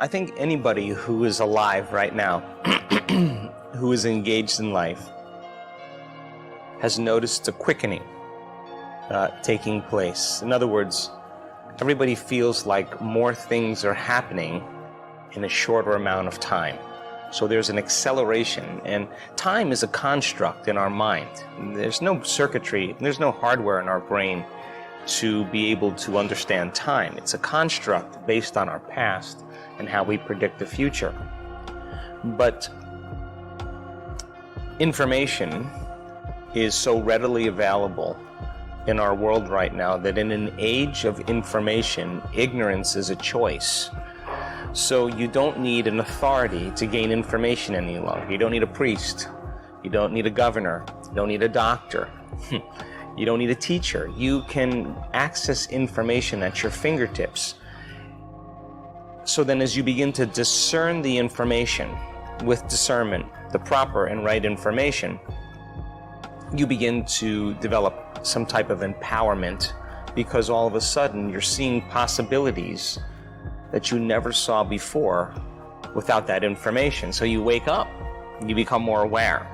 I think anybody who is alive right now, who is engaged in life, has noticed a quickening taking place. In other words, everybody feels like more things are happening in a shorter amount of time. So there's an acceleration, and time is a construct in our mind. There's no circuitry, there's no hardware in our brain to be able to understand time. It's a construct based on our past and how we predict the future. But information is so readily available in our world right now that in an age of information, ignorance is a choice. So you don't need an authority to gain information any longer. You don't need a priest. You don't need a governor. You don't need a doctor. You don't need a teacher. You can access information at your fingertips. So then as you begin to discern the information with discernment, the proper and right information, you begin to develop some type of empowerment, because all of a sudden you're seeing possibilities that you never saw before without that information. So you wake up, you become more aware.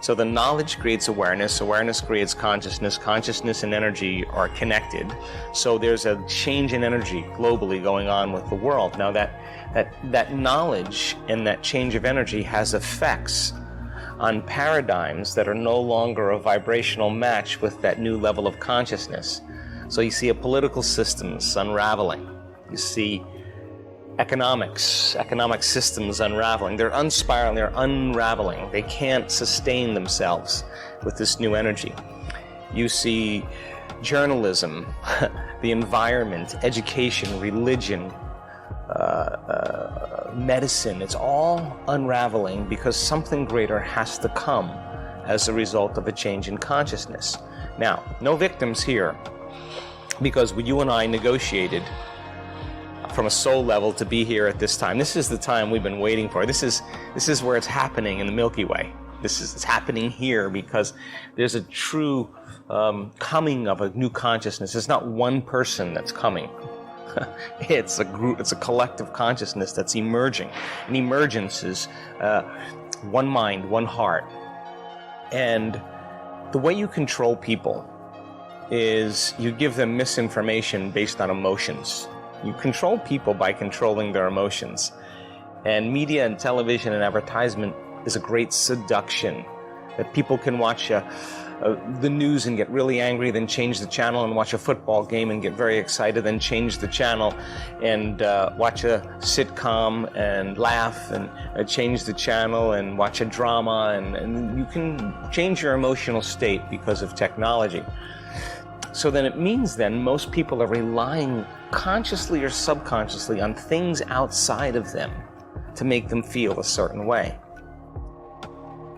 So the knowledge creates awareness, awareness creates consciousness, consciousness and energy are connected. So there's a change in energy globally going on with the world. Now that knowledge and that change of energy has effects on paradigms that are no longer a vibrational match with that new level of consciousness. So you see a political systems unraveling. You see economic systems unraveling. They're unspiraling, they're unraveling. They can't sustain themselves with this new energy. You see journalism, the environment, education, religion, medicine, it's all unraveling because something greater has to come as a result of a change in consciousness. Now, no victims here, because you and I negotiated from a soul level to be here at this time. This is the time we've been waiting for. This is where it's happening in the Milky Way. It's happening here because there's a true coming of a new consciousness. It's not one person that's coming. It's a group, it's a collective consciousness that's emerging. And emergence is one mind, one heart. And the way you control people is you give them misinformation based on emotions. You control people by controlling their emotions. And media and television and advertisement is a great seduction, that people can watch the news and get really angry, then change the channel, and watch a football game and get very excited, then change the channel, and watch a sitcom and laugh, and change the channel and watch a drama, and you can change your emotional state because of technology. So then it means then most people are relying consciously or subconsciously on things outside of them to make them feel a certain way.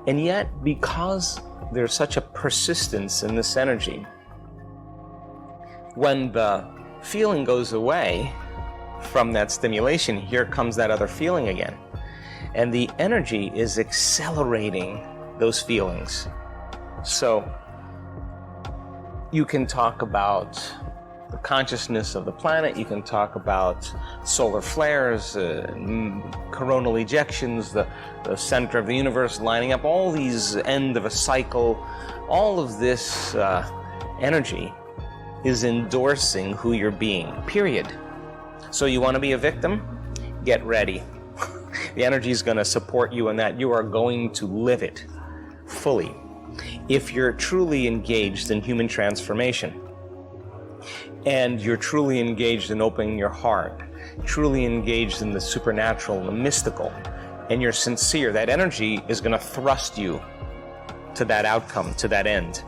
And yet, because there's such a persistence in this energy, when the feeling goes away from that stimulation, here comes that other feeling again. And the energy is accelerating those feelings. So you can talk about the consciousness of the planet, you can talk about solar flares, coronal ejections, the center of the universe lining up, all these end of a cycle. All of this energy is endorsing who you're being, period. So you want to be a victim? Get ready. The energy is going to support you in that. You are going to live it fully if you're truly engaged in human transformation. And you're truly engaged in opening your heart, truly engaged in the supernatural and the mystical, and you're sincere, that energy is going to thrust you to that outcome, to that end.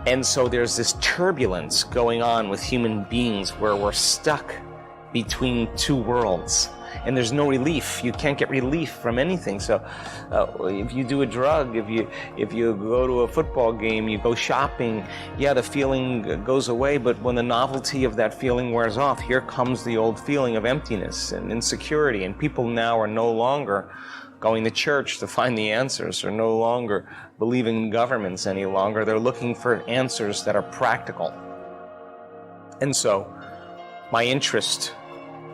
And so there's this turbulence going on with human beings where we're stuck between two worlds. And there's no relief. You can't get relief from anything. So if you do a drug, if you go to a football game, you go shopping, yeah, the feeling goes away, but when the novelty of that feeling wears off, here comes the old feeling of emptiness and insecurity. And people now are no longer going to church to find the answers, or no longer believing in governments any longer. They're looking for answers that are practical. And so my interest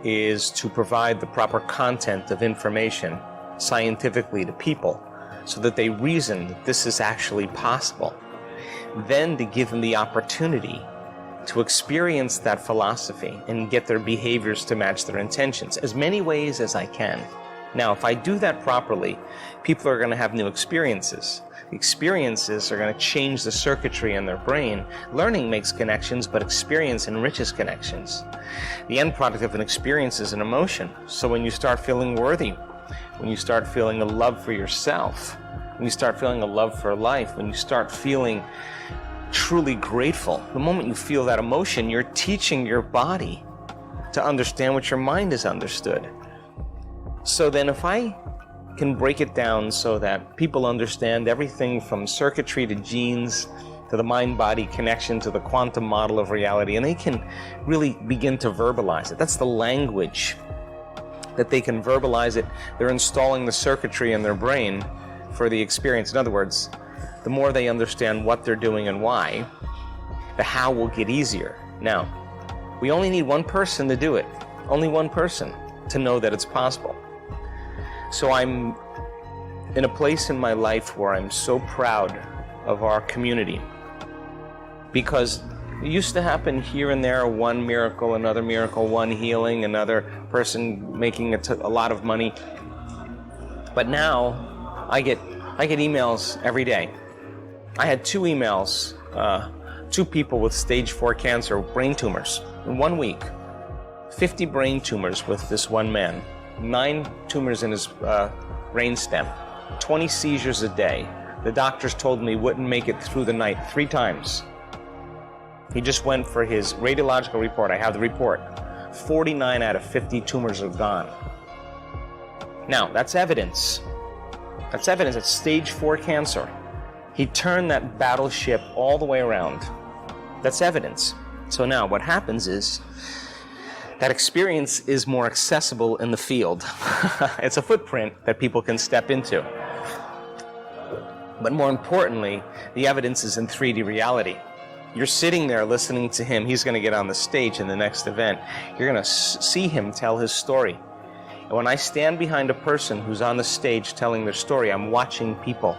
is to provide the proper content of information scientifically to people so that they reason that this is actually possible. Then to give them the opportunity to experience that philosophy and get their behaviors to match their intentions, as many ways as I can. Now, if I do that properly, people are going to have new experiences. Experiences are going to change the circuitry in their brain. Learning makes connections, but experience enriches connections. The end product of an experience is an emotion. So when you start feeling worthy, when you start feeling a love for yourself, when you start feeling a love for life, when you start feeling truly grateful, the moment you feel that emotion, you're teaching your body to understand what your mind has understood. So then if I can break it down so that people understand everything from circuitry to genes to the mind-body connection to the quantum model of reality, and they can really begin to verbalize it. That's the language that they can verbalize it. They're installing the circuitry in their brain for the experience. In other words, the more they understand what they're doing and why, the how will get easier. Now, we only need one person to do it. Only one person to know that it's possible. So I'm in a place in my life where I'm so proud of our community, because it used to happen here and there, one miracle, another miracle, one healing, another person making a lot of money. But now I get emails every day. I had 2 emails, 2 people with stage 4 cancer, brain tumors, in 1 week. 50 brain tumors with this one man. 9 tumors in his brain stem, 20 seizures a day. The doctors told me he wouldn't make it through the night 3 times. He just went for his radiological report. I have the report. 49 out of 50 tumors are gone. Now, that's evidence. That's evidence. It's stage 4 cancer. He turned that battleship all the way around. That's evidence. So now what happens is that experience is more accessible in the field. It's a footprint that people can step into. But more importantly, the evidence is in 3D reality. You're sitting there listening to him. He's going to get on the stage in the next event. You're going to see him tell his story. And when I stand behind a person who's on the stage telling their story, I'm watching people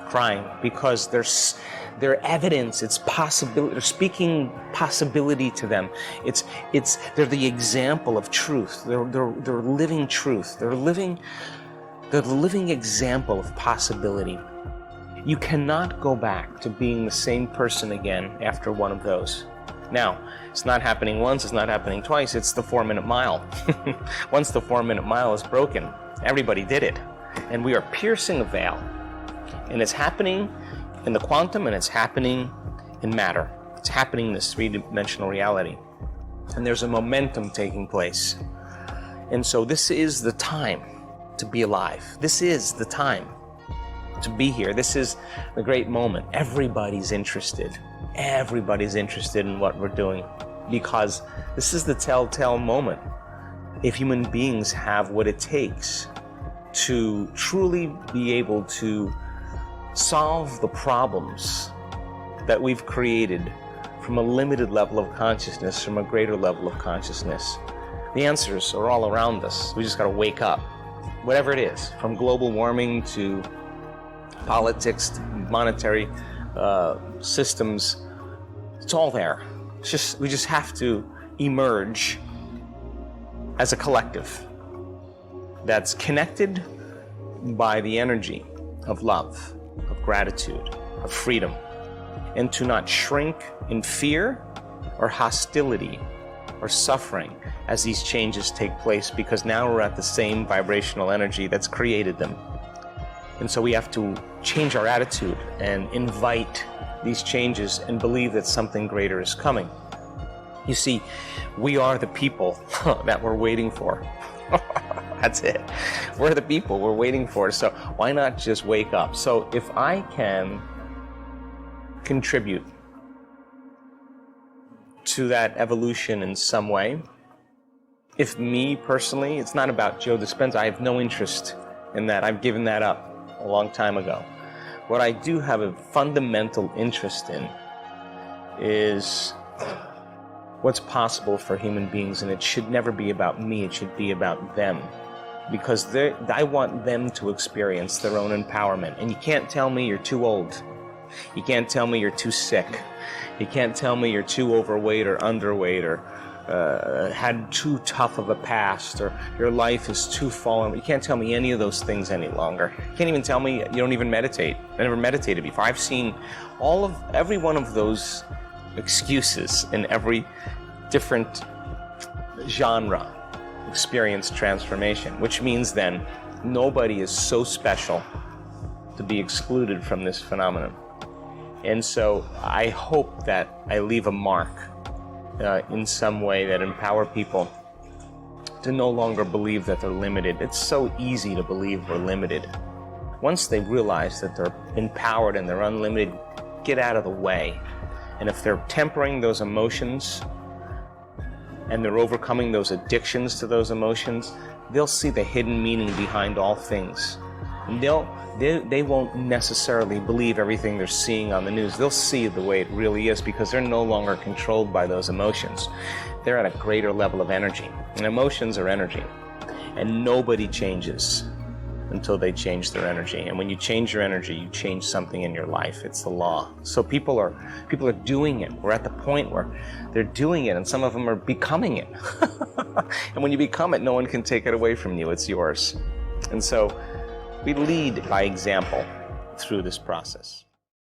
crying because their evidence, it's possibility, they're speaking possibility to them. They're the example of truth. They're living truth. They're the living example of possibility. You cannot go back to being the same person again after one of those. Now, it's not happening once, it's not happening twice, it's the 4-minute mile. Once the 4-minute mile is broken, everybody did it. And we are piercing a veil. And it's happening in the quantum, and it's happening in matter. It's happening in this 3-dimensional reality. And there's a momentum taking place. And so this is the time to be alive. This is the time to be here. This is the great moment. Everybody's interested. Everybody's interested in what we're doing, because this is the telltale moment if human beings have what it takes to truly be able to solve the problems that we've created from a limited level of consciousness, from a greater level of consciousness. The answers are all around us. We just got to wake up. Whatever it is, from global warming to politics, to monetary systems, it's all there. We just have to emerge as a collective that's connected by the energy of love, of gratitude, of freedom, and to not shrink in fear or hostility or suffering as these changes take place, because now we're at the same vibrational energy that's created them. And so we have to change our attitude and invite these changes and believe that something greater is coming. You see, we are the people that we're waiting for. That's it. We're the people we're waiting for. So why not just wake up? So if I can contribute to that evolution in some way, if me personally, it's not about Joe Dispenza. I have no interest in that. I've given that up a long time ago. What I do have a fundamental interest in is what's possible for human beings, and it should never be about me, it should be about them. Because I want them to experience their own empowerment. And you can't tell me you're too old. You can't tell me you're too sick. You can't tell me you're too overweight or underweight or had too tough of a past or your life is too fallen. You can't tell me any of those things any longer. You can't even tell me you don't even meditate. I never meditated before. I've seen every one of those excuses in every different genre experience transformation, which means then nobody is so special to be excluded from this phenomenon. And so I hope that I leave a mark in some way that empower people to no longer believe that they're limited. It's so easy to believe we're limited. Once they realize that they're empowered and they're unlimited, get out of the way. And if they're tempering those emotions and they're overcoming those addictions to those emotions, they'll see the hidden meaning behind all things. And they won't necessarily believe everything they're seeing on the news. They'll see the way it really is because they're no longer controlled by those emotions. They're at a greater level of energy. And emotions are energy. And nobody changes until they change their energy. And when you change your energy, you change something in your life. It's the law. So people are doing it. We're at the point where they're doing it, and some of them are becoming it. And when you become it, no one can take it away from you. It's yours. And so we lead by example through this process.